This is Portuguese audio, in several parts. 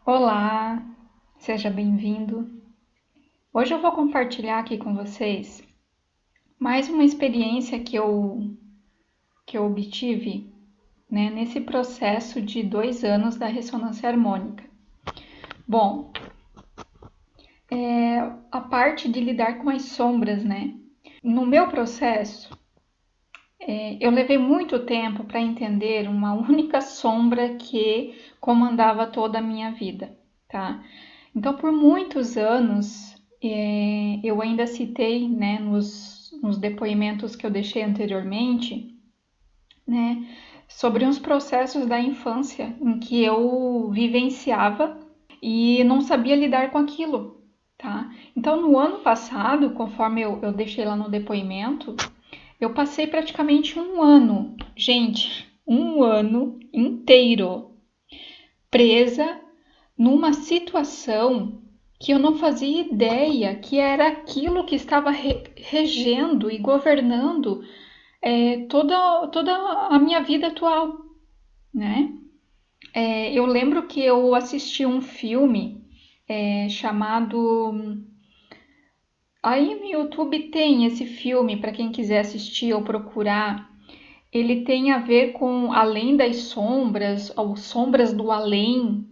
Olá, seja bem-vindo. Hoje eu vou compartilhar aqui com vocês mais uma experiência que eu obtive, né, nesse processo de 2 anos da ressonância harmônica. Bom, a parte de lidar com as sombras, né? No meu processo, eu levei muito tempo para entender uma única sombra que comandava toda a minha vida, tá? Então, por muitos anos, eu ainda citei, né, nos depoimentos que eu deixei anteriormente, né, sobre uns processos da infância em que eu vivenciava e não sabia lidar com aquilo, tá? Então, no ano passado, conforme eu deixei lá no depoimento, eu passei praticamente um ano, gente, um ano inteiro presa numa situação que eu não fazia ideia que era aquilo que estava regendo e governando toda a minha vida atual, né? Eu lembro que eu assisti um filme chamado. Aí no YouTube tem esse filme para quem quiser assistir ou procurar. Ele tem a ver com Além das Sombras, ou Sombras do Além.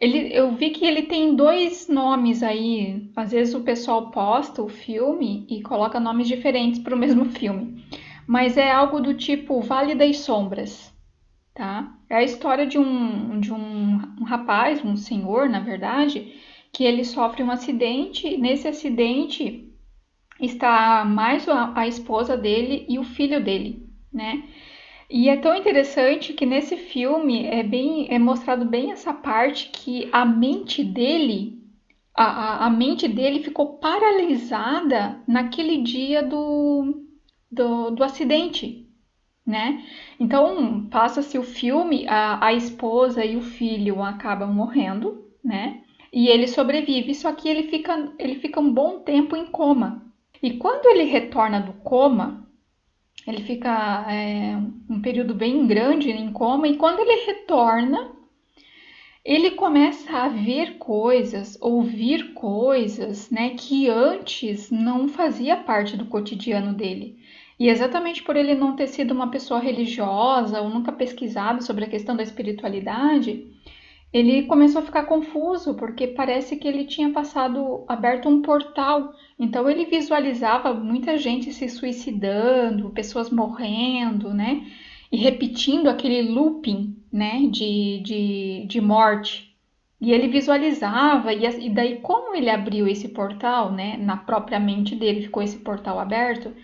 Eu vi que ele tem dois nomes aí. Às vezes o pessoal posta o filme e coloca nomes diferentes para o mesmo filme. Mas é algo do tipo Vale das Sombras, tá? É a história de um rapaz, um senhor, na verdade, que ele sofre um acidente. Nesse acidente está mais a esposa dele e o filho dele, né? E é tão interessante que nesse filme é mostrado bem essa parte que a mente dele ficou paralisada naquele dia do acidente, né? Então passa-se o filme, a esposa e o filho acabam morrendo, né? E ele sobrevive, só que ele fica um bom tempo em coma. E quando ele retorna do coma, ele fica um período bem grande em coma e quando ele retorna, ele começa a ver coisas, ouvir coisas, né, que antes não fazia parte do cotidiano dele. E exatamente por ele não ter sido uma pessoa religiosa ou nunca pesquisado sobre a questão da espiritualidade, ele começou a ficar confuso porque parece que ele tinha aberto um portal. Então ele visualizava muita gente se suicidando, pessoas morrendo, né? E repetindo aquele looping, né? De morte. E ele visualizava, e daí, como ele abriu esse portal, né? Na própria mente dele ficou esse portal aberto,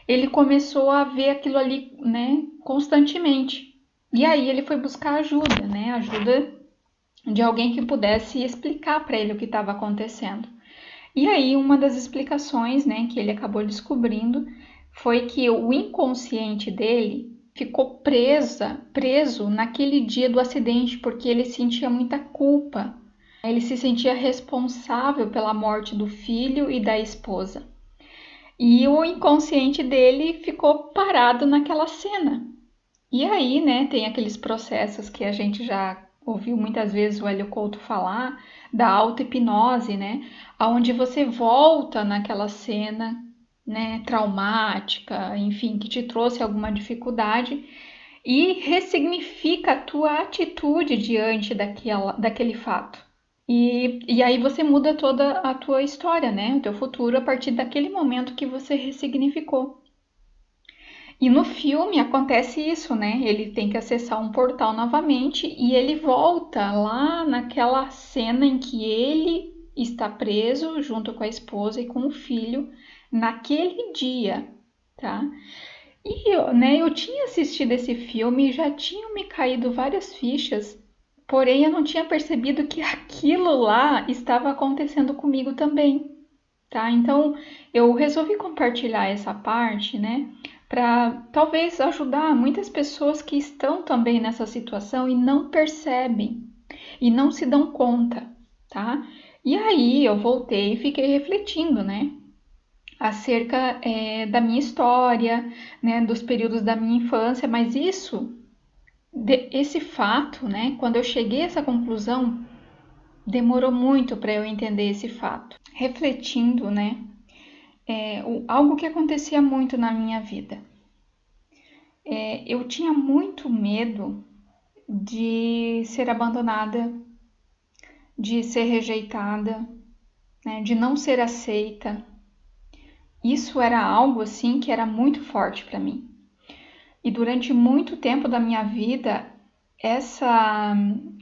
ele começou a ver aquilo ali, né? Constantemente. E aí ele foi buscar ajuda, né? Ajuda de alguém que pudesse explicar para ele o que estava acontecendo. E aí uma das explicações, né, que ele acabou descobrindo foi que o inconsciente dele ficou preso naquele dia do acidente porque ele sentia muita culpa. Ele se sentia responsável pela morte do filho e da esposa. E o inconsciente dele ficou parado naquela cena. E aí, né, tem aqueles processos que a gente já ouviu muitas vezes o Hélio Couto falar, da auto-hipnose, né, aonde você volta naquela cena, né, traumática, enfim, que te trouxe alguma dificuldade e ressignifica a tua atitude diante daquele fato. E aí você muda toda a tua história, né, o teu futuro a partir daquele momento que você ressignificou. E no filme acontece isso, né? Ele tem que acessar um portal novamente e ele volta lá naquela cena em que ele está preso junto com a esposa e com o filho naquele dia, tá? Eu tinha assistido esse filme e já tinham me caído várias fichas, porém eu não tinha percebido que aquilo lá estava acontecendo comigo também, tá? Então eu resolvi compartilhar essa parte, né, para talvez ajudar muitas pessoas que estão também nessa situação e não percebem e não se dão conta, tá? E aí eu voltei e fiquei refletindo, né, acerca da minha história, né, dos períodos da minha infância, mas esse fato, né, quando eu cheguei a essa conclusão demorou muito para eu entender esse fato. Refletindo, né, algo que acontecia muito na minha vida. Eu tinha muito medo de ser abandonada, de ser rejeitada, né, de não ser aceita. Isso era algo assim que era muito forte para mim. E durante muito tempo da minha vida, essa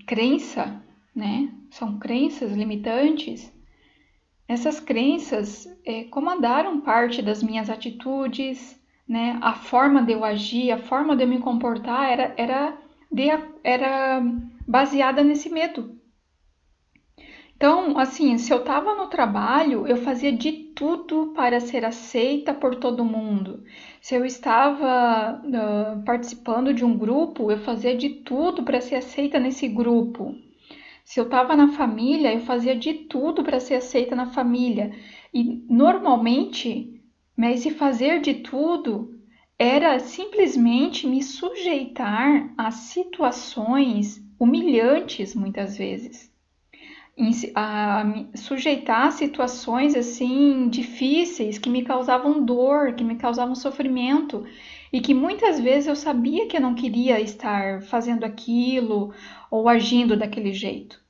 crença, né, são crenças limitantes, essas crenças comandaram parte das minhas atitudes, né, a forma de eu agir, a forma de eu me comportar era baseada nesse medo. Então, assim, se eu estava no trabalho, eu fazia de tudo para ser aceita por todo mundo. Se eu estava participando de um grupo, eu fazia de tudo para ser aceita nesse grupo. Se eu estava na família, eu fazia de tudo para ser aceita na família. E normalmente, mas esse fazer de tudo era simplesmente me sujeitar a situações humilhantes muitas vezes a me sujeitar a situações assim difíceis que me causavam dor, que me causavam sofrimento e que muitas vezes eu sabia que eu não queria estar fazendo aquilo ou agindo daquele jeito.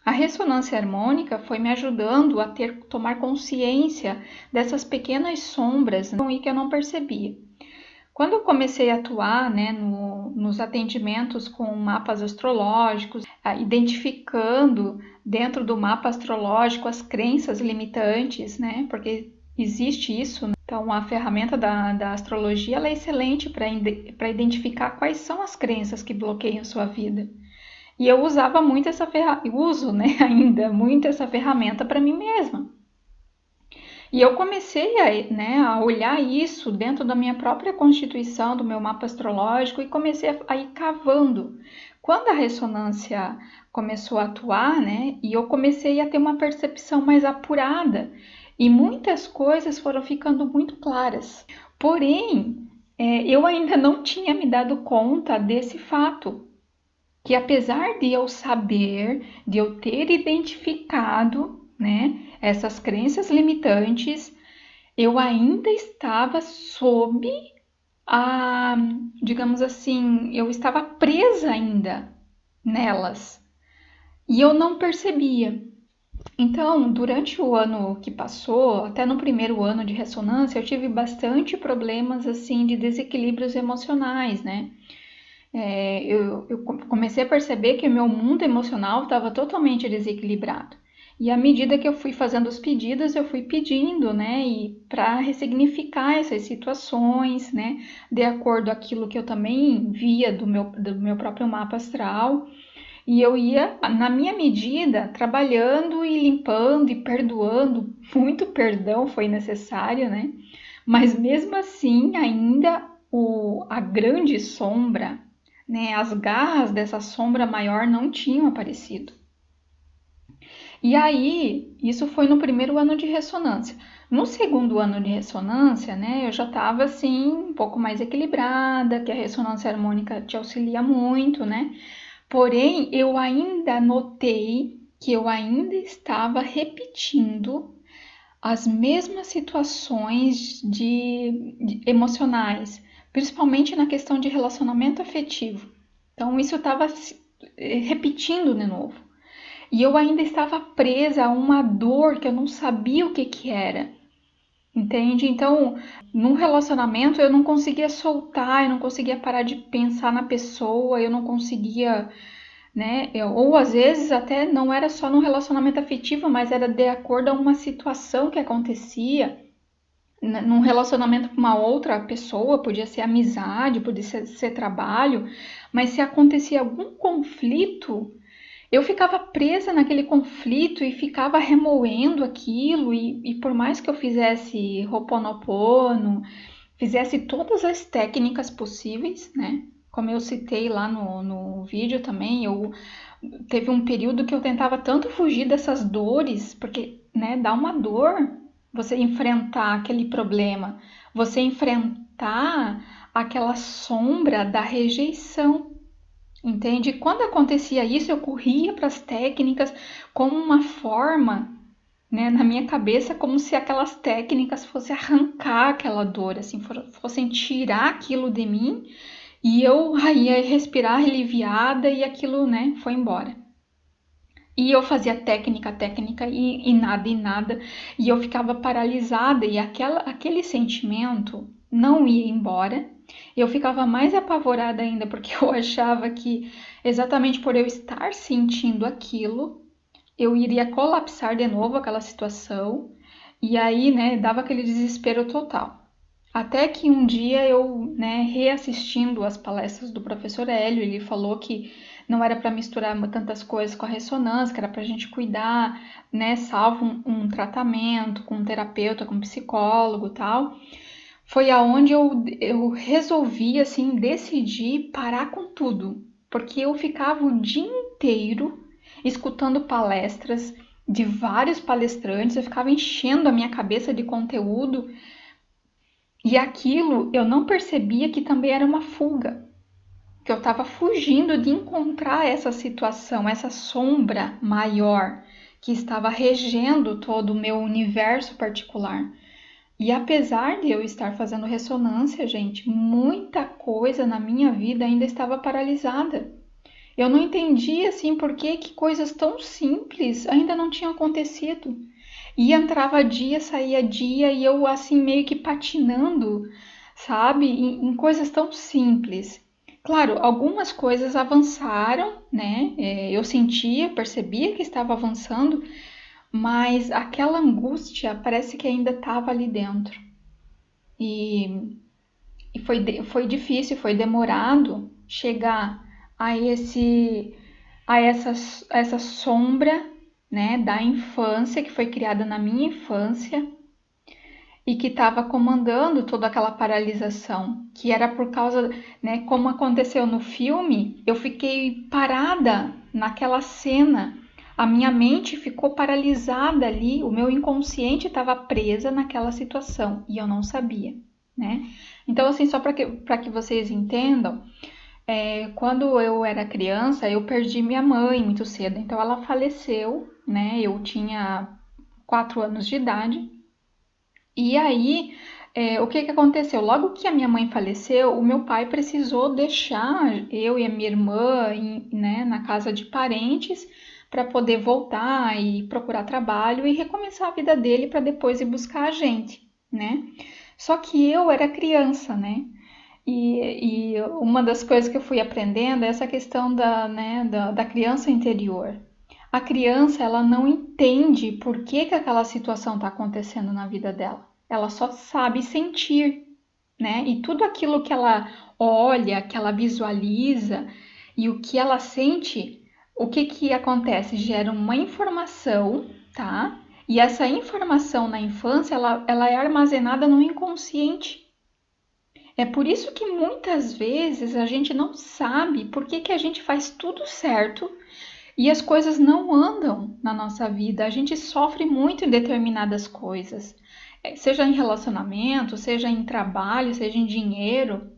A ressonância harmônica foi me ajudando a tomar consciência dessas pequenas sombras e que eu não percebia. Quando eu comecei a atuar, né, nos atendimentos com mapas astrológicos, identificando dentro do mapa astrológico as crenças limitantes, né, porque existe isso, né? Então, a ferramenta da astrologia ela é excelente para identificar quais são as crenças que bloqueiam sua vida. E eu usava muito essa ferramenta, uso, né, ainda muito essa ferramenta para mim mesma. E eu comecei a olhar isso dentro da minha própria constituição, do meu mapa astrológico, e comecei a ir cavando. Quando a ressonância começou a atuar, né, e eu comecei a ter uma percepção mais apurada, e muitas coisas foram ficando muito claras. Porém, eu ainda não tinha me dado conta desse fato, que apesar de eu saber, de eu ter identificado, né, essas crenças limitantes, eu ainda estava sob a, digamos assim, eu estava presa ainda nelas e eu não percebia. Então, durante o ano que passou, até no primeiro ano de ressonância, eu tive bastante problemas assim de desequilíbrios emocionais, né? Eu comecei a perceber que o meu mundo emocional estava totalmente desequilibrado. E à medida que eu fui fazendo os pedidos, eu fui pedindo, né, e para ressignificar essas situações, né, de acordo com aquilo que eu também via do meu próprio mapa astral. E eu ia, na minha medida, trabalhando e limpando e perdoando. Muito perdão foi necessário, né? Mas mesmo assim, ainda a grande sombra, né, as garras dessa sombra maior não tinham aparecido. E aí, isso foi no primeiro ano de ressonância. No segundo ano de ressonância, né, eu já estava assim, um pouco mais equilibrada, que a ressonância harmônica te auxilia muito, né? Porém, eu ainda notei que eu ainda estava repetindo as mesmas situações de emocionais, principalmente na questão de relacionamento afetivo. Então, isso estava repetindo de novo. E eu ainda estava presa a uma dor que eu não sabia o que era. Entende? Então, num relacionamento eu não conseguia soltar, eu não conseguia parar de pensar na pessoa, eu não conseguia, né? Ou às vezes até não era só no relacionamento afetivo, mas era de acordo a uma situação que acontecia num relacionamento com uma outra pessoa, podia ser amizade, podia ser trabalho, mas se acontecia algum conflito, eu ficava presa naquele conflito e ficava remoendo aquilo, e por mais que eu fizesse Ho'oponopono, fizesse todas as técnicas possíveis, né? Como eu citei lá no vídeo também, teve um período que eu tentava tanto fugir dessas dores, porque, né, dá uma dor você enfrentar aquele problema, você enfrentar aquela sombra da rejeição. entende? Quando acontecia isso, eu corria para as técnicas como uma forma, né, na minha cabeça, como se aquelas técnicas fossem arrancar aquela dor, assim, fossem tirar aquilo de mim e eu ia respirar aliviada e aquilo, né, foi embora. E eu fazia técnica, técnica e nada, e eu ficava paralisada e aquele sentimento não ia embora. Eu ficava mais apavorada ainda porque eu achava que exatamente por eu estar sentindo aquilo, eu iria colapsar de novo aquela situação e aí, né, dava aquele desespero total. Até que um dia eu, né, reassistindo as palestras do professor Hélio, ele falou que não era para misturar tantas coisas com a ressonância, que era para a gente cuidar, né, salvo um tratamento com um terapeuta, com um psicólogo e tal. Foi aonde eu resolvi, assim, decidir parar com tudo, porque eu ficava o dia inteiro escutando palestras de vários palestrantes, eu ficava enchendo a minha cabeça de conteúdo e aquilo eu não percebia que também era uma fuga, que eu estava fugindo de encontrar essa situação, essa sombra maior que estava regendo todo o meu universo particular. E apesar de eu estar fazendo ressonância, gente, muita coisa na minha vida ainda estava paralisada. Eu não entendia assim por que coisas tão simples ainda não tinham acontecido. E entrava dia, saía dia e eu assim meio que patinando, sabe, em coisas tão simples. Claro, algumas coisas avançaram, né? Eu sentia, percebia que estava avançando, mas aquela angústia parece que ainda estava ali dentro. E, foi difícil, foi demorado chegar a essa sombra, né, da infância que foi criada na minha infância e que estava comandando toda aquela paralisação, que era por causa, né, como aconteceu no filme, eu fiquei parada naquela cena. A minha mente ficou paralisada ali, o meu inconsciente estava presa naquela situação e eu não sabia, né? Então, assim, só para que vocês entendam, quando eu era criança, eu perdi minha mãe muito cedo, então ela faleceu, né? Eu tinha 4 anos de idade e aí, o que que aconteceu? Logo que a minha mãe faleceu, o meu pai precisou deixar eu e a minha irmã, né, na casa de parentes para poder voltar e procurar trabalho e recomeçar a vida dele para depois ir buscar a gente, né? Só que eu era criança, né? E uma das coisas que eu fui aprendendo é essa questão da criança interior. A criança, ela não entende por que aquela situação está acontecendo na vida dela. Ela só sabe sentir, né? E tudo aquilo que ela olha, que ela visualiza e o que ela sente, o que que acontece? Gera uma informação, tá? E essa informação na infância, ela é armazenada no inconsciente. É por isso que muitas vezes a gente não sabe por que a gente faz tudo certo e as coisas não andam na nossa vida. A gente sofre muito em determinadas coisas, seja em relacionamento, seja em trabalho, seja em dinheiro.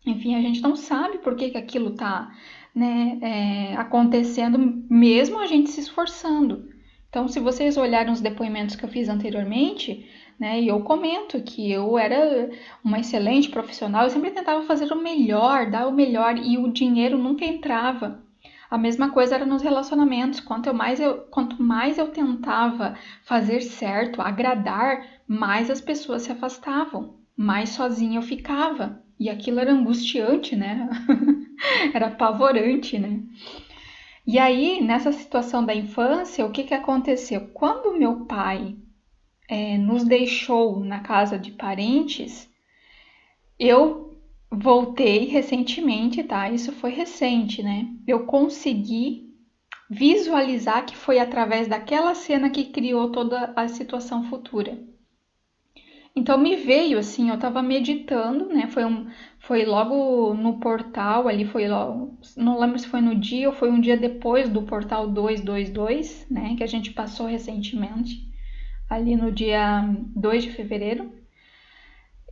Enfim, a gente não sabe por que aquilo está, né, acontecendo, mesmo a gente se esforçando. Então, se vocês olharem os depoimentos que eu fiz anteriormente, né, eu comento que eu era uma excelente profissional, eu sempre tentava fazer o melhor, dar o melhor e o dinheiro nunca entrava. A mesma coisa era nos relacionamentos. Quanto mais eu tentava fazer certo, agradar, mais as pessoas se afastavam, mais sozinha eu ficava. E aquilo era angustiante, né? Era apavorante, né? E aí, nessa situação da infância, o que que aconteceu? Quando meu pai nos deixou na casa de parentes, eu voltei recentemente, tá? Isso foi recente, né? Eu consegui visualizar que foi através daquela cena que criou toda a situação futura. Então me veio assim, eu tava meditando, né? Foi logo no portal ali, foi logo, não lembro se foi no dia ou foi um dia depois do portal 222, né, que a gente passou recentemente, ali no dia 2 de fevereiro.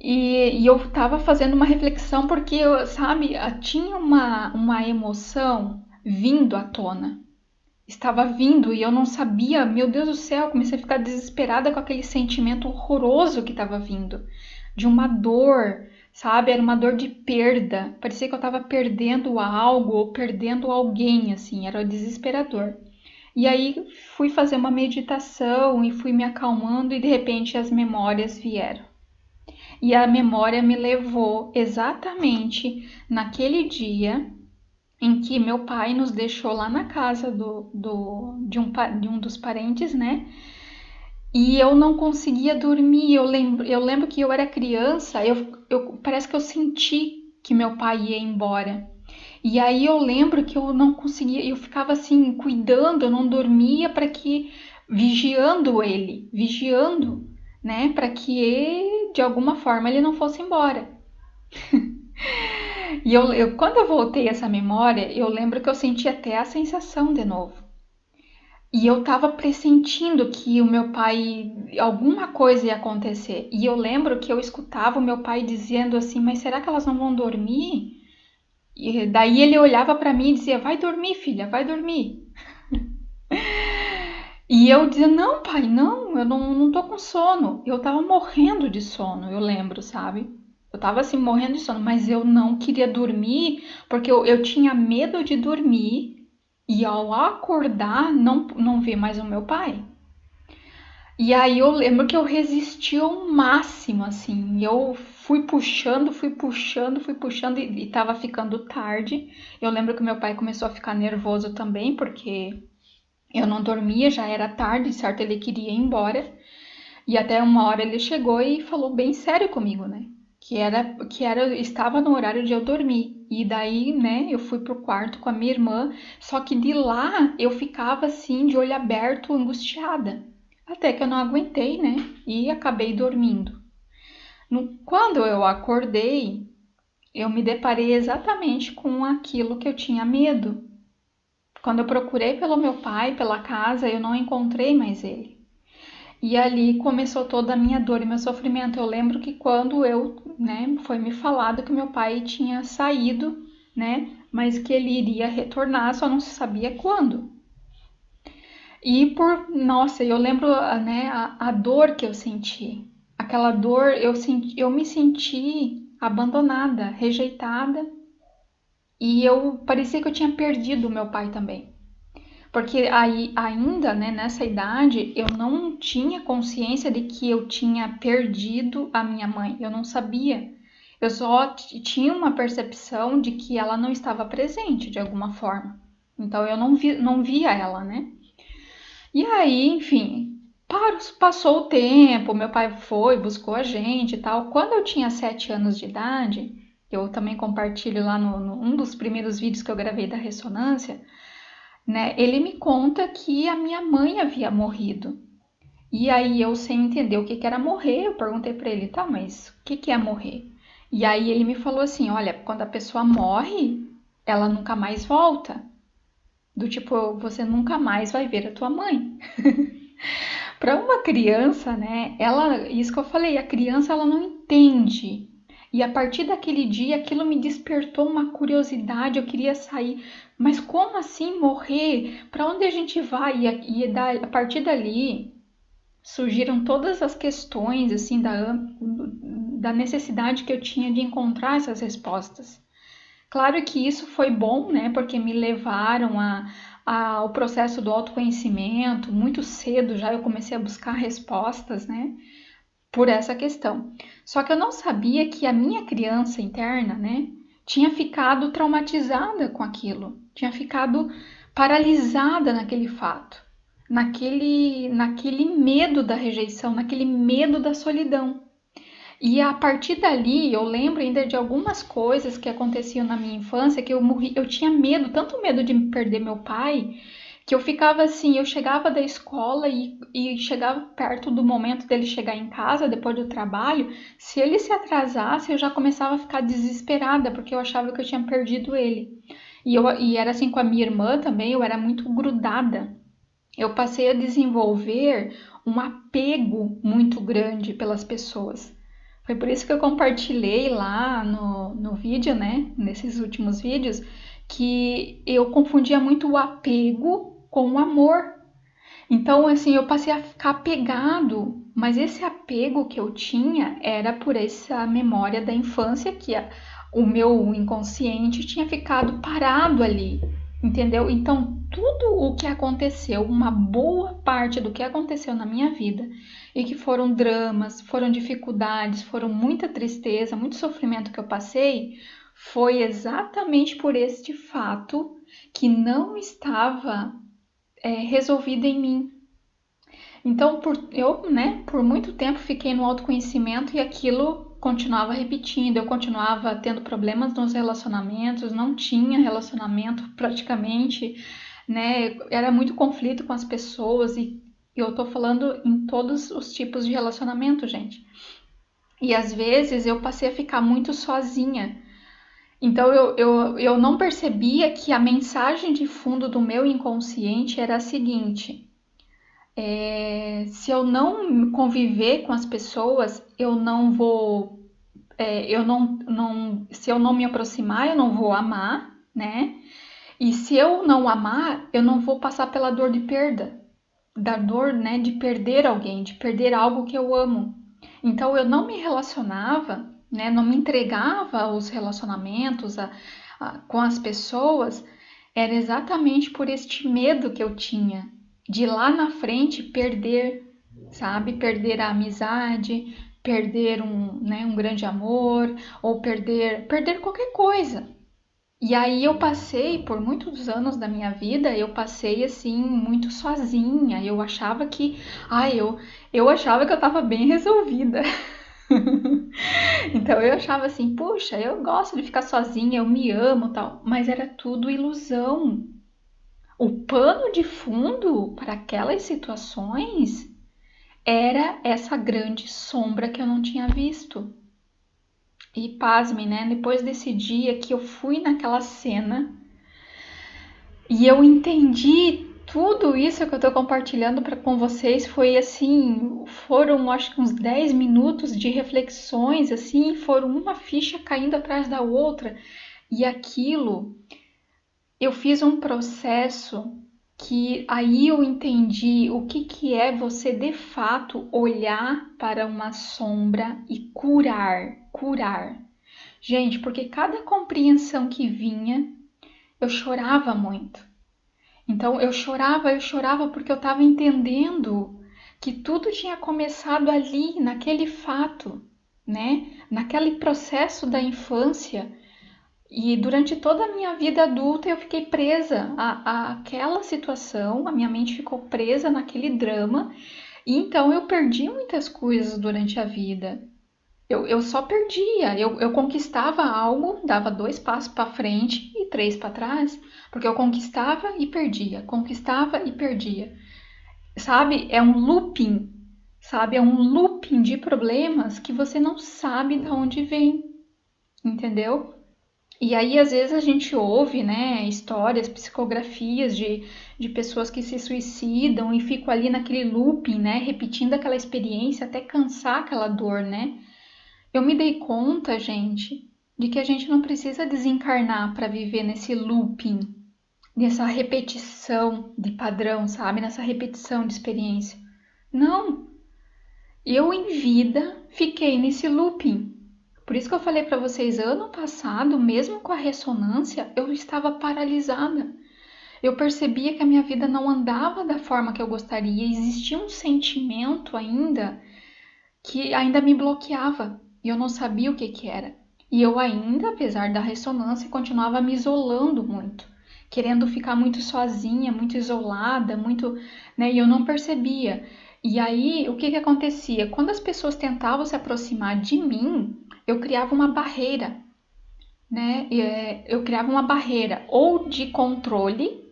E eu estava fazendo uma reflexão porque, sabe, tinha uma emoção vindo à tona. Estava vindo e eu não sabia, meu Deus do céu, comecei a ficar desesperada com aquele sentimento horroroso que estava vindo, de uma dor, sabe? Era uma dor de perda. Parecia que eu estava perdendo algo ou perdendo alguém, assim, era desesperador. E aí fui fazer uma meditação e fui me acalmando e de repente as memórias vieram. E a memória me levou exatamente naquele dia em que meu pai nos deixou lá na casa de um dos parentes, né? E eu não conseguia dormir. Eu lembro que eu era criança, parece que eu senti que meu pai ia embora. E aí eu lembro que eu não conseguia, eu ficava assim, cuidando, eu não dormia para que, vigiando, né? Para que ele, de alguma forma, ele não fosse embora. E quando eu voltei essa memória, eu lembro que eu senti até a sensação de novo. E eu tava pressentindo que o meu pai, alguma coisa ia acontecer. E eu lembro que eu escutava o meu pai dizendo assim: Mas será que elas não vão dormir? E daí ele olhava para mim e dizia: Vai dormir, filha, vai dormir. E eu dizia: Não, pai, não, eu não tô com sono. Eu tava morrendo de sono, eu lembro, sabe? Eu tava assim, morrendo de sono, mas eu não queria dormir porque eu tinha medo de dormir e ao acordar não ver mais o meu pai. E aí eu lembro que eu resisti ao máximo, assim. Eu fui puxando e tava ficando tarde. Eu lembro que meu pai começou a ficar nervoso também, porque eu não dormia, já era tarde, certo? Ele queria ir embora. E até uma hora ele chegou e falou bem sério comigo, né? Estava no horário de eu dormir. E daí, né, eu fui pro quarto com a minha irmã, só que de lá eu ficava assim, de olho aberto, angustiada. Até que eu não aguentei, né? E acabei dormindo. Quando eu acordei, eu me deparei exatamente com aquilo que eu tinha medo. Quando eu procurei pelo meu pai, pela casa, eu não encontrei mais ele. E ali começou toda a minha dor e meu sofrimento. Eu lembro que quando né, foi me falado que meu pai tinha saído, né, mas que ele iria retornar, só não se sabia quando. E nossa, eu lembro, né, a dor que eu senti. Aquela dor, eu me senti abandonada, rejeitada, e eu parecia que eu tinha perdido o meu pai também. Porque aí, ainda, né, nessa idade, eu não tinha consciência de que eu tinha perdido a minha mãe. Eu não sabia. Eu só tinha uma percepção de que ela não estava presente de alguma forma. Então eu não via ela, né? E aí, enfim, passou o tempo, meu pai foi, buscou a gente e tal. Quando eu tinha 7 anos de idade, eu também compartilho lá no um dos primeiros vídeos que eu gravei da ressonância, né? Ele me conta que a minha mãe havia morrido. E aí eu sem entender o que que era morrer, eu perguntei para ele, tá, mas o que que é morrer? E aí ele me falou assim, olha, quando a pessoa morre, ela nunca mais volta. Do tipo, você nunca mais vai ver a tua mãe. Para uma criança, né? Isso que eu falei, a criança ela não entende. E a partir daquele dia, aquilo me despertou uma curiosidade. Eu queria sair, mas como assim morrer? Para onde a gente vai? A partir dali surgiram todas as questões assim da necessidade que eu tinha de encontrar essas respostas. Claro que isso foi bom, né? Porque me levaram ao processo do autoconhecimento. Muito cedo já eu comecei a buscar respostas, né? Por essa questão. Só que eu não sabia que a minha criança interna, né? Tinha ficado traumatizada com aquilo. Tinha ficado paralisada naquele fato. Naquele medo da rejeição, naquele medo da solidão. E a partir dali, eu lembro ainda de algumas coisas que aconteciam na minha infância que eu tinha medo, tanto medo de perder meu pai, que eu ficava assim, eu chegava da escola e chegava perto do momento dele chegar em casa depois do trabalho, se ele se atrasasse, eu já começava a ficar desesperada, porque eu achava que eu tinha perdido ele. E era assim com a minha irmã também, eu era muito grudada. Eu passei a desenvolver um apego muito grande pelas pessoas. Foi por isso que eu compartilhei lá no vídeo, né? Nesses últimos vídeos, que eu confundia muito o apego com o amor. Então, assim, eu passei a ficar apegado, mas esse apego que eu tinha era por essa memória da infância o meu inconsciente tinha ficado parado ali, entendeu? Então, tudo o que aconteceu, uma boa parte do que aconteceu na minha vida, e que foram dramas, foram dificuldades, foram muita tristeza, muito sofrimento que eu passei, foi exatamente por este fato que não estava resolvido em mim. Então, por muito tempo fiquei no autoconhecimento e aquilo continuava repetindo. Eu continuava tendo problemas nos relacionamentos, não tinha relacionamento praticamente, né? Era muito conflito com as pessoas e eu tô falando em todos os tipos de relacionamento, gente. E às vezes eu passei a ficar muito sozinha. Então eu não percebia que a mensagem de fundo do meu inconsciente era a seguinte: se eu não conviver com as pessoas, eu não vou, se eu não me aproximar, eu não vou amar, né? E se eu não amar, eu não vou passar pela dor de perda, da dor, né, de perder alguém, de perder algo que eu amo. Então eu não me relacionava, né, não me entregava aos relacionamentos, com as pessoas, era exatamente por este medo que eu tinha de lá na frente perder, sabe? Perder a amizade, perder um grande amor ou perder qualquer coisa. E aí eu passei por muitos anos da minha vida, eu passei assim muito sozinha. Eu achava que, eu achava que eu estava bem resolvida. Então eu achava assim, puxa, eu gosto de ficar sozinha, eu me amo, tal, mas era tudo ilusão. O pano de fundo para aquelas situações era essa grande sombra que eu não tinha visto. E pasme, né? Depois desse dia que eu fui naquela cena e eu entendi tudo isso que eu tô compartilhando com vocês, foi assim, foram acho que uns 10 minutos de reflexões, assim, foram uma ficha caindo atrás da outra. E aquilo, eu fiz um processo que aí eu entendi o que é você de fato olhar para uma sombra e curar. Gente, porque cada compreensão que vinha, eu chorava muito. Então eu chorava porque eu estava entendendo que tudo tinha começado ali, naquele fato, né? Naquele processo da infância. E durante toda a minha vida adulta eu fiquei presa àquela situação, a minha mente ficou presa naquele drama, e então eu perdi muitas coisas durante a vida. Eu só perdia, eu conquistava algo, dava 2 passos para frente e 3 para trás, porque eu conquistava e perdia. Sabe? É um looping, sabe? É um looping de problemas que você não sabe de onde vem, entendeu? E aí, às vezes, a gente ouve, né, histórias, psicografias de pessoas que se suicidam e ficam ali naquele looping, né, repetindo aquela experiência até cansar aquela dor, né? Eu me dei conta, gente, de que a gente não precisa desencarnar para viver nesse looping, nessa repetição de padrão, sabe? Nessa repetição de experiência. Não, eu em vida fiquei nesse looping. Por isso que eu falei para vocês, ano passado, mesmo com a ressonância, eu estava paralisada. Eu percebia que a minha vida não andava da forma que eu gostaria, existia um sentimento ainda que ainda me bloqueava e eu não sabia o que que era. E eu ainda, apesar da ressonância, continuava me isolando muito, querendo ficar muito sozinha, muito isolada, muito, né? E eu não percebia. E aí, o que que acontecia? Quando as pessoas tentavam se aproximar de mim, eu criava uma barreira, né? Eu criava uma barreira ou de controle,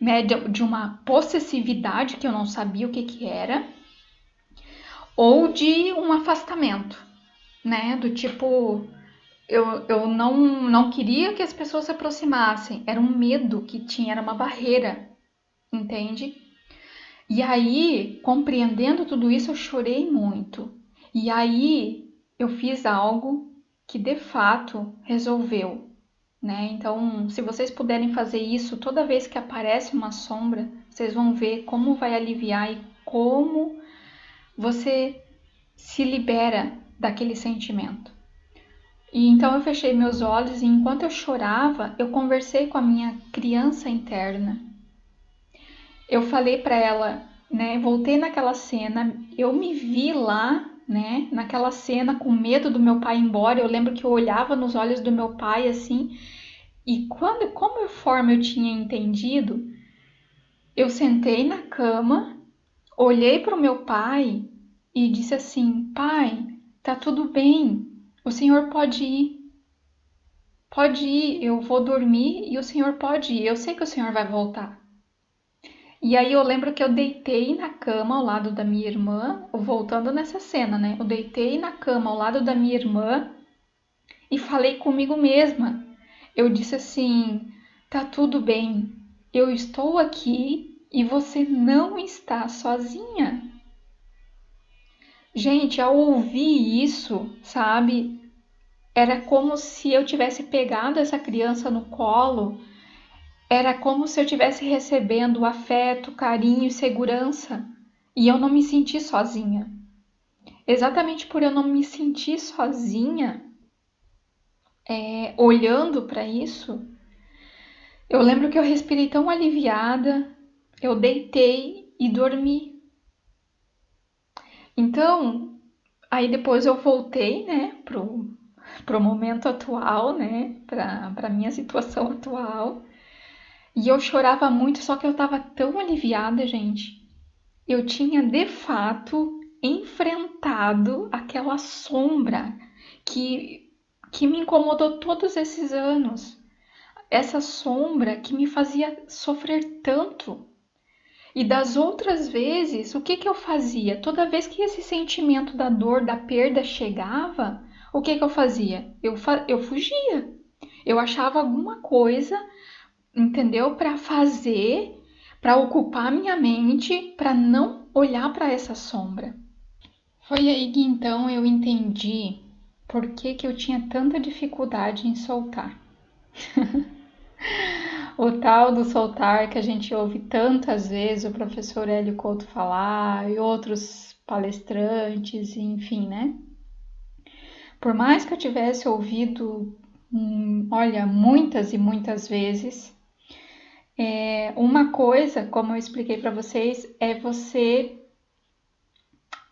né? De uma possessividade que eu não sabia o que que era, ou de um afastamento, né? Do tipo, eu não queria que as pessoas se aproximassem, era um medo que tinha, era uma barreira, entende? E aí, compreendendo tudo isso, eu chorei muito. E aí, eu fiz algo que de fato resolveu, né? Então, se vocês puderem fazer isso toda vez que aparece uma sombra, vocês vão ver como vai aliviar e como você se libera daquele sentimento. E então eu fechei meus olhos e enquanto eu chorava, eu conversei com a minha criança interna. Eu falei para ela, né, voltei naquela cena, eu me vi lá, né, naquela cena com medo do meu pai ir embora. Eu lembro que eu olhava nos olhos do meu pai assim, e conforme eu tinha entendido, eu sentei na cama, olhei para o meu pai e disse assim: "Pai, tá tudo bem. O senhor pode ir. Pode ir, eu vou dormir e o senhor pode ir. Eu sei que o senhor vai voltar." E aí eu lembro que eu deitei na cama ao lado da minha irmã, voltando nessa cena, né? Eu deitei na cama ao lado da minha irmã e falei comigo mesma. Eu disse assim: "Tá tudo bem. Eu estou aqui e você não está sozinha." Gente, ao ouvir isso, sabe? Era como se eu tivesse pegado essa criança no colo. Era como se eu estivesse recebendo afeto, carinho e segurança. E eu não me senti sozinha. Exatamente por eu não me sentir sozinha, olhando para isso, eu lembro que eu respirei tão aliviada, eu deitei e dormi. Então, aí depois eu voltei, né, pro momento atual, né, pra minha situação atual. E eu chorava muito, só que eu tava tão aliviada, gente. Eu tinha de fato enfrentado aquela sombra que, que me incomodou todos esses anos. Essa sombra que me fazia sofrer tanto. E das outras vezes, o que que eu fazia? Toda vez que esse sentimento da dor, da perda chegava, o que que eu fazia? Eu fugia. Eu achava alguma coisa, entendeu? Para fazer, para ocupar minha mente, para não olhar para essa sombra. Foi aí que então eu entendi por que que eu tinha tanta dificuldade em soltar. O tal do soltar que a gente ouve tantas vezes o professor Hélio Couto falar e outros palestrantes, enfim, né? Por mais que eu tivesse ouvido, olha, muitas e muitas vezes, uma coisa, como eu expliquei para vocês, é você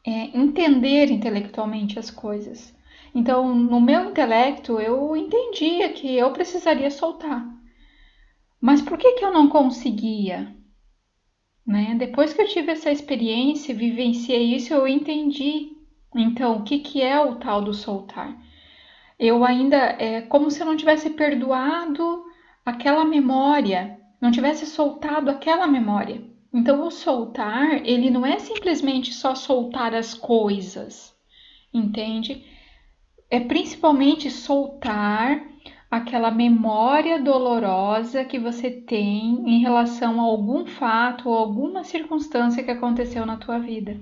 entender intelectualmente as coisas. Então, no meu intelecto, eu entendia que eu precisaria soltar. Mas por que que eu não conseguia? Né? Depois que eu tive essa experiência, vivenciei isso, eu entendi. Então, o que que é o tal do soltar? Eu ainda é como se eu não tivesse perdoado aquela memória, não tivesse soltado aquela memória. Então, o soltar, ele não é simplesmente só soltar as coisas, entende? É principalmente soltar aquela memória dolorosa que você tem em relação a algum fato ou alguma circunstância que aconteceu na tua vida.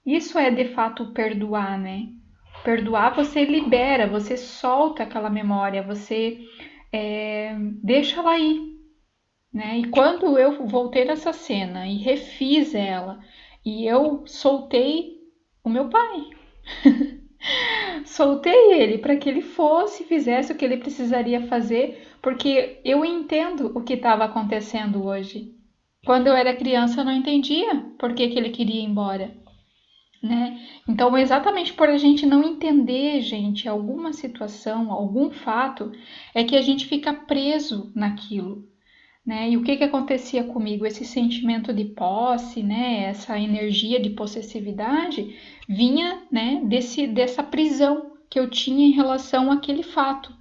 Isso é de fato perdoar, né? Perdoar você libera, você solta aquela memória, você deixa ela aí, né? E quando eu voltei nessa cena e refiz ela, e eu soltei o meu pai, soltei ele para que ele fosse, fizesse o que ele precisaria fazer, porque eu entendo o que estava acontecendo hoje. Quando eu era criança, eu não entendia por que que ele queria ir embora, né? Então, exatamente por a gente não entender, gente, alguma situação, algum fato, é que a gente fica preso naquilo. Né? E o que que acontecia comigo? Esse sentimento de posse, né? Essa energia de possessividade vinha, né? Dessa prisão que eu tinha em relação àquele fato,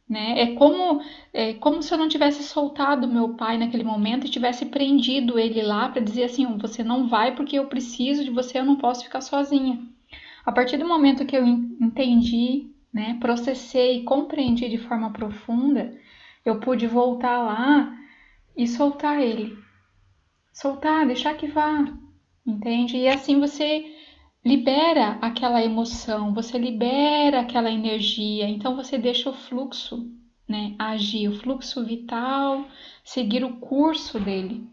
né? É como se eu não tivesse soltado meu pai naquele momento e tivesse prendido ele lá para dizer assim, você não vai porque eu preciso de você, eu não posso ficar sozinha. A partir do momento que eu entendi, né? Processei, compreendi de forma profunda, eu pude voltar lá e soltar ele. Soltar, deixar que vá, entende? E assim você libera aquela emoção, você libera aquela energia, então você deixa o fluxo, né, agir, o fluxo vital, seguir o curso dele.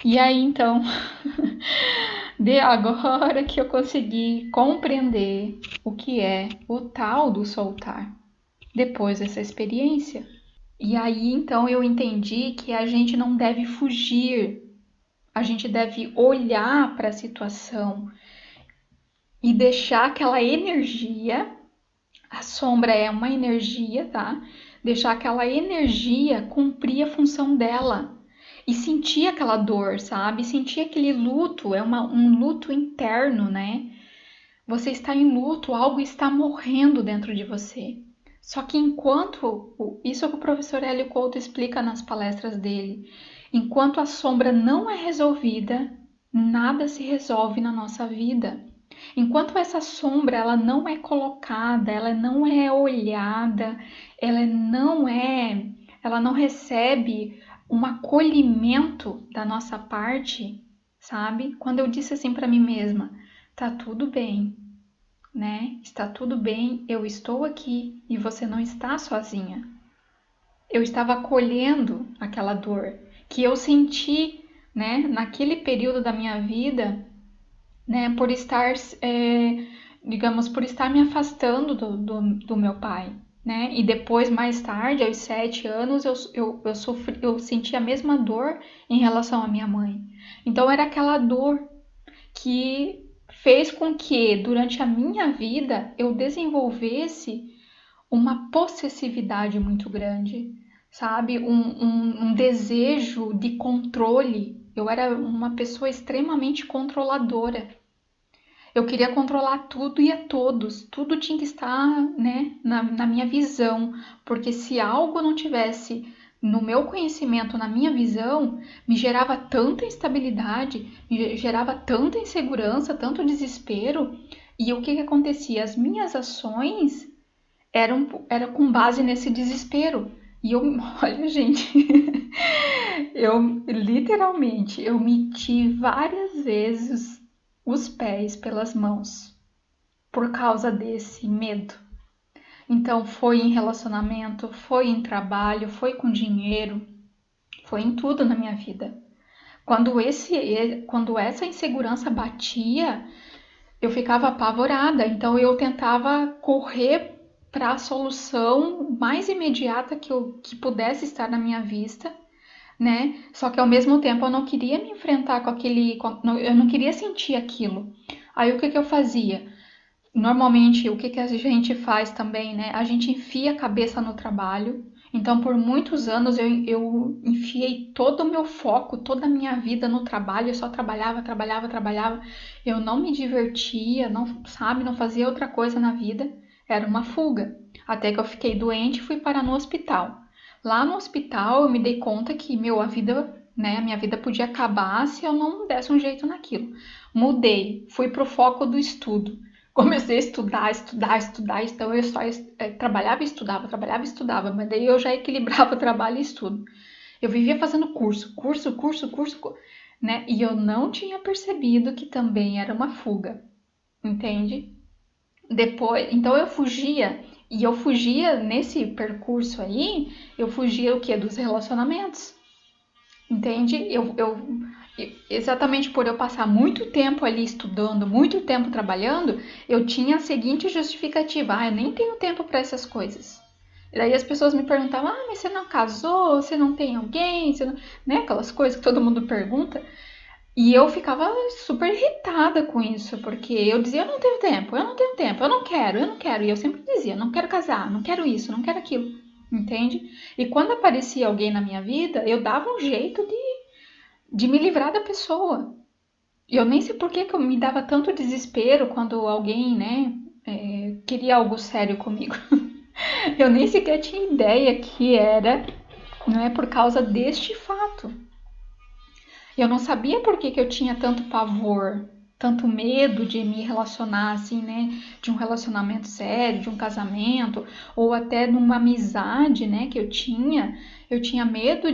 E aí então, de agora que eu consegui compreender o que é o tal do soltar, depois dessa experiência. E aí então eu entendi que a gente não deve fugir, a gente deve olhar para a situação e deixar aquela energia, a sombra é uma energia, tá? Deixar aquela energia cumprir a função dela e sentir aquela dor, sabe? Sentir aquele luto, um luto interno, né? Você está em luto, algo está morrendo dentro de você. Só que isso que o professor Hélio Couto explica nas palestras dele, enquanto a sombra não é resolvida, nada se resolve na nossa vida. Enquanto essa sombra ela não é colocada, ela não é olhada, ela não recebe um acolhimento da nossa parte, sabe? Quando eu disse assim para mim mesma, tá tudo bem, né? Está tudo bem, eu estou aqui e você não está sozinha. Eu estava acolhendo aquela dor que eu senti, né, naquele período da minha vida, né, por estar, digamos, por estar me afastando do meu pai, né? E depois, mais tarde, aos 7 anos, eu senti a mesma dor em relação à minha mãe. Então, era aquela dor que fez com que, durante a minha vida, eu desenvolvesse uma possessividade muito grande, sabe? Um desejo de controle. Eu era uma pessoa extremamente controladora. Eu queria controlar tudo e a todos. Tudo tinha que estar, né, na minha visão, porque se algo não tivesse no meu conhecimento, na minha visão, me gerava tanta instabilidade, me gerava tanta insegurança, tanto desespero. E o que acontecia? As minhas ações eram com base nesse desespero. E eu, olha, gente, eu literalmente eu meti várias vezes os pés pelas mãos por causa desse medo. Então foi em relacionamento, foi em trabalho, foi com dinheiro, foi em tudo na minha vida. Quando essa insegurança batia, eu ficava apavorada, então eu tentava correr para a solução mais imediata que pudesse estar na minha vista, né? Só que ao mesmo tempo eu não queria me enfrentar eu não queria sentir aquilo. Aí o que eu fazia? Normalmente o que a gente faz também, né? A gente enfia a cabeça no trabalho. Então, por muitos anos eu enfiei todo o meu foco, toda a minha vida no trabalho. Eu só trabalhava, trabalhava, trabalhava. Eu não me divertia, não, sabe, não fazia outra coisa na vida. Era uma fuga. Até que eu fiquei doente e fui parar no hospital. Lá no hospital eu me dei conta que, a minha vida podia acabar se eu não desse um jeito naquilo. Mudei, fui pro foco do estudo. Comecei a estudar, estudar, estudar, então eu só trabalhava e estudava, mas daí eu já equilibrava trabalho e estudo. Eu vivia fazendo curso, né? E eu não tinha percebido que também era uma fuga, entende? Depois, então eu fugia nesse percurso aí, eu fugia o quê? Dos relacionamentos. Entende? Exatamente por eu passar muito tempo ali estudando, muito tempo trabalhando, eu tinha a seguinte justificativa: eu nem tenho tempo para essas coisas. E daí as pessoas me perguntavam: mas você não casou? Você não tem alguém? Você não... né? Aquelas coisas que todo mundo pergunta. E eu ficava super irritada com isso, porque eu dizia: eu não tenho tempo, eu não tenho tempo, eu não quero. E eu sempre dizia: não quero casar, não quero isso, não quero aquilo. Entende? E quando aparecia alguém na minha vida, eu dava um jeito de me livrar da pessoa. Eu nem sei por que eu me dava tanto desespero quando alguém, né, queria algo sério comigo. Eu nem sequer tinha ideia que era, não é por causa deste fato. Eu não sabia por que eu tinha tanto pavor, tanto medo de me relacionar assim, né, de um relacionamento sério, de um casamento, ou até numa amizade, né, que eu tinha. Eu tinha medo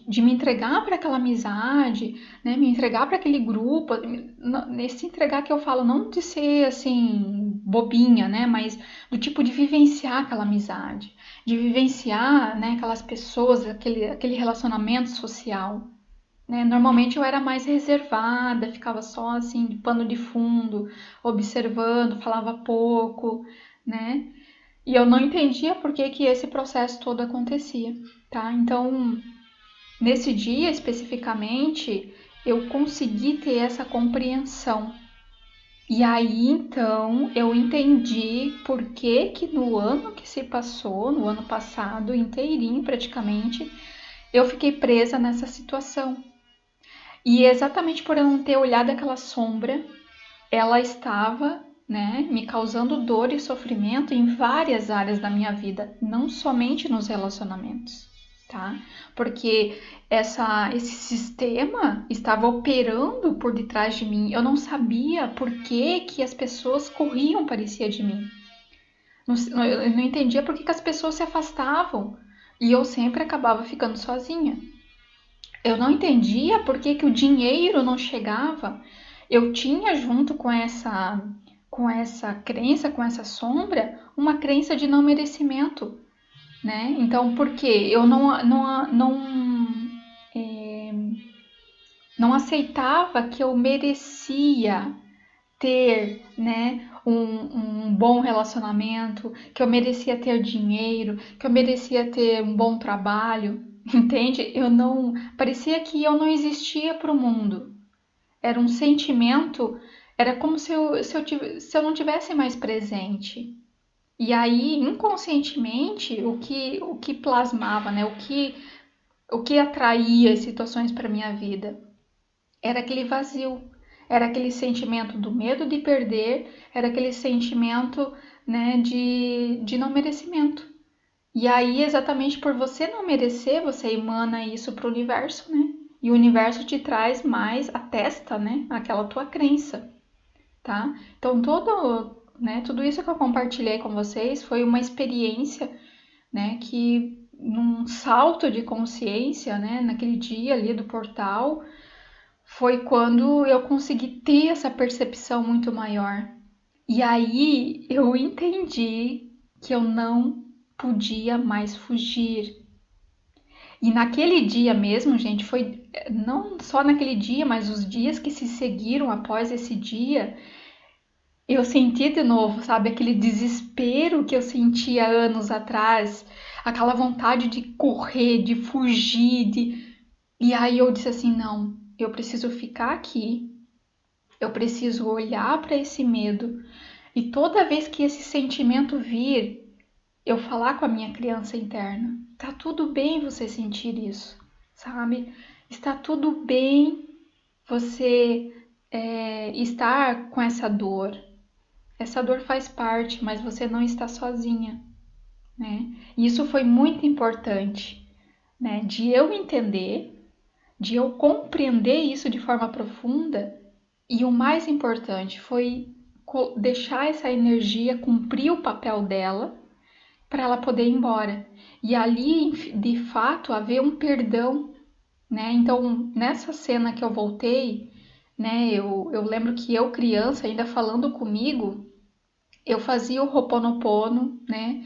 de me entregar para aquela amizade, né? Me entregar para aquele grupo, nesse entregar que eu falo, não de ser assim bobinha, né? Mas do tipo de vivenciar aquela amizade, de vivenciar, né? Aquelas pessoas, aquele relacionamento social. Né? Normalmente eu era mais reservada, ficava só assim de pano de fundo, observando, falava pouco, né? E eu não entendia por que que esse processo todo acontecia, tá? Então, nesse dia especificamente, eu consegui ter essa compreensão. E aí então eu entendi por que que no ano que se passou, no ano passado inteirinho praticamente, eu fiquei presa nessa situação. E exatamente por eu não ter olhado aquela sombra, ela estava, né, me causando dor e sofrimento em várias áreas da minha vida, não somente nos relacionamentos, tá? Porque esse sistema estava operando por detrás de mim. Eu não sabia por que que as pessoas corriam parecia de mim. Eu não entendia por que que as pessoas se afastavam e eu sempre acabava ficando sozinha. Eu não entendia por que que o dinheiro não chegava. Eu tinha junto com essa crença, com essa sombra, uma crença de não merecimento, né? Então, por quê? Eu não aceitava que eu merecia ter, né, um bom relacionamento, que eu merecia ter dinheiro, que eu merecia ter um bom trabalho, entende? Eu não, parecia que eu não existia para o mundo. Era um sentimento, era como se eu não tivesse mais presente. E aí, inconscientemente, o que plasmava, né, o que atraía as situações para minha vida era aquele vazio, era aquele sentimento do medo de perder, era aquele sentimento, né, de não merecimento. E aí, exatamente por você não merecer, você emana isso para o universo, né? E o universo te traz mais, atesta, né, aquela tua crença, tá? Então, tudo isso que eu compartilhei com vocês foi uma experiência, né, que num salto de consciência, né, naquele dia ali do portal, foi quando eu consegui ter essa percepção muito maior. E aí eu entendi que eu não podia mais fugir. E naquele dia mesmo, gente, foi não só naquele dia, mas os dias que se seguiram após esse dia, eu senti de novo, sabe, aquele desespero que eu sentia anos atrás, aquela vontade de correr, de fugir, e aí eu disse assim, não, eu preciso ficar aqui. Eu preciso olhar para esse medo e toda vez que esse sentimento vir, eu falar com a minha criança interna. Tá tudo bem você sentir isso, sabe? Está tudo bem você estar com essa dor. Essa dor faz parte, mas você não está sozinha, né? E isso foi muito importante, né? De eu entender, de eu compreender isso de forma profunda. E o mais importante foi deixar essa energia cumprir o papel dela para ela poder ir embora. E ali, de fato, haver um perdão, né? Então, nessa cena que eu voltei, né? Eu lembro que eu, criança, ainda falando comigo, eu fazia o Ho'oponopono, né?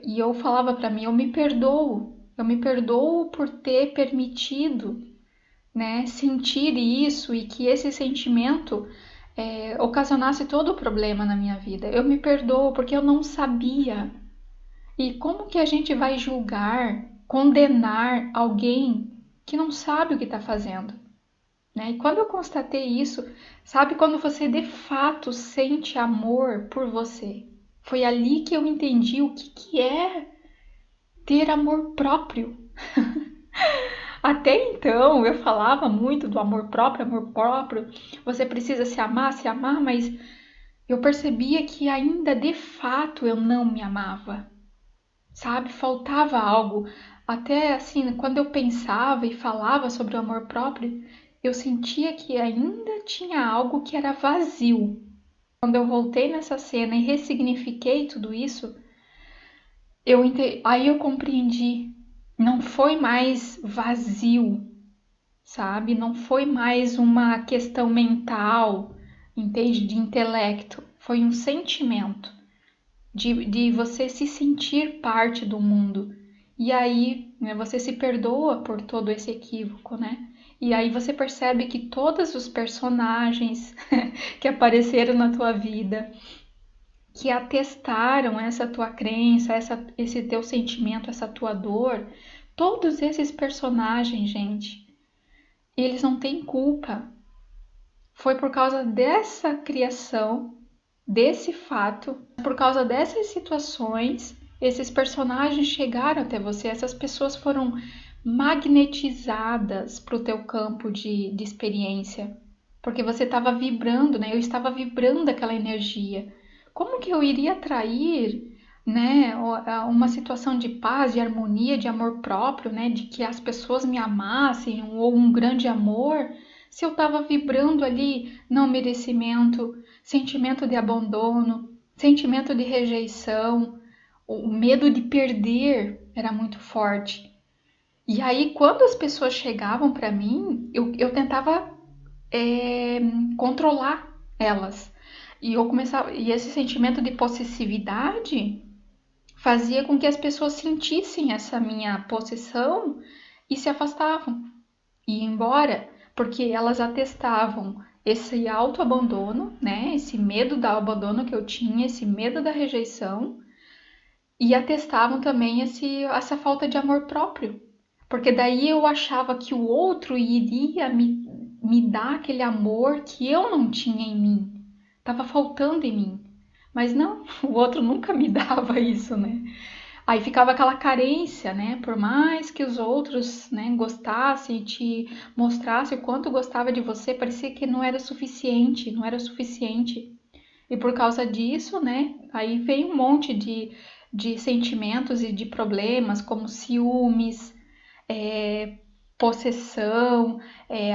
E eu falava para mim, eu me perdoo por ter permitido, né, sentir isso e que esse sentimento ocasionasse todo o problema na minha vida. Eu me perdoo porque eu não sabia. E como que a gente vai julgar, condenar alguém que não sabe o que está fazendo? Né? E quando eu constatei isso, sabe quando você de fato sente amor por você? Foi ali que eu entendi o que é ter amor próprio. Até então eu falava muito do amor próprio, você precisa se amar, mas eu percebia que ainda de fato eu não me amava, sabe? Faltava algo. Até assim, quando eu pensava e falava sobre o amor próprio, eu sentia que ainda tinha algo que era vazio. Quando eu voltei nessa cena e ressignifiquei tudo isso, aí eu compreendi. Não foi mais vazio, sabe? Não foi mais uma questão mental, entende? De intelecto. Foi um sentimento de você se sentir parte do mundo. E aí, né, você se perdoa por todo esse equívoco, né? E aí você percebe que todos os personagens que apareceram na tua vida, que atestaram essa tua crença, esse teu sentimento, essa tua dor, todos esses personagens, gente, eles não têm culpa. Foi por causa dessa criação, desse fato, por causa dessas situações, esses personagens chegaram até você, essas pessoas foram magnetizadas para o teu campo de experiência, porque você estava vibrando, né? Eu estava vibrando aquela energia. Como que eu iria atrair, né, uma situação de paz, de harmonia, de amor próprio, né, de que as pessoas me amassem ou um grande amor, se eu estava vibrando ali não merecimento, sentimento de abandono, sentimento de rejeição, o medo de perder era muito forte. E aí, quando as pessoas chegavam para mim, eu tentava é, controlar elas. E eu começava, e esse sentimento de possessividade fazia com que as pessoas sentissem essa minha possessão e se afastavam e ir embora, porque elas atestavam esse autoabandono, né? Esse medo do abandono que eu tinha, esse medo da rejeição, e atestavam também essa falta de amor próprio. Porque daí eu achava que o outro iria me dar aquele amor que eu não tinha em mim. Tava faltando em mim. Mas não, o outro nunca me dava isso, né? Aí ficava aquela carência, né? Por mais que os outros, né, gostassem e te mostrassem o quanto gostava de você, parecia que não era suficiente, não era suficiente. E por causa disso, né, aí vem um monte de sentimentos e de problemas, como ciúmes, é, possessão,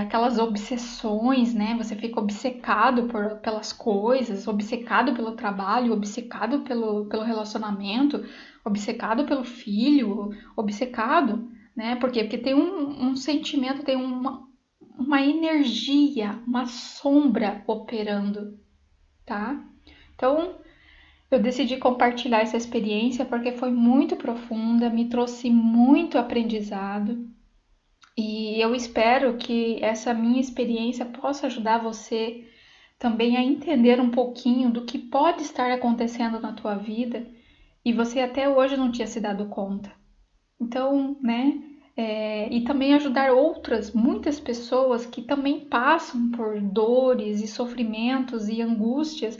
aquelas obsessões, né? Você fica obcecado pelas coisas, obcecado pelo trabalho, obcecado pelo relacionamento, obcecado pelo filho, obcecado, né? Por quê? Porque tem um sentimento, tem uma energia, uma sombra operando, tá? Então, eu decidi compartilhar essa experiência porque foi muito profunda, me trouxe muito aprendizado e eu espero que essa minha experiência possa ajudar você também a entender um pouquinho do que pode estar acontecendo na tua vida e você até hoje não tinha se dado conta. Então, né? E também ajudar outras, muitas pessoas que também passam por dores e sofrimentos e angústias,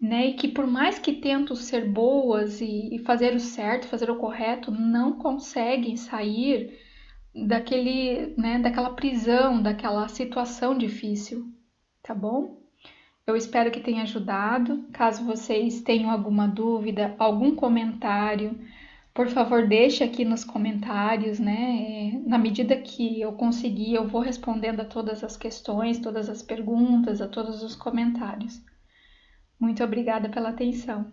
né? E que por mais que tentam ser boas e fazer o certo, fazer o correto, não conseguem sair daquela prisão, daquela situação difícil, tá bom? Eu espero que tenha ajudado. Caso vocês tenham alguma dúvida, algum comentário, por favor, deixe aqui nos comentários, né? Na medida que eu conseguir, eu vou respondendo a todas as questões, todas as perguntas, a todos os comentários. Muito obrigada pela atenção.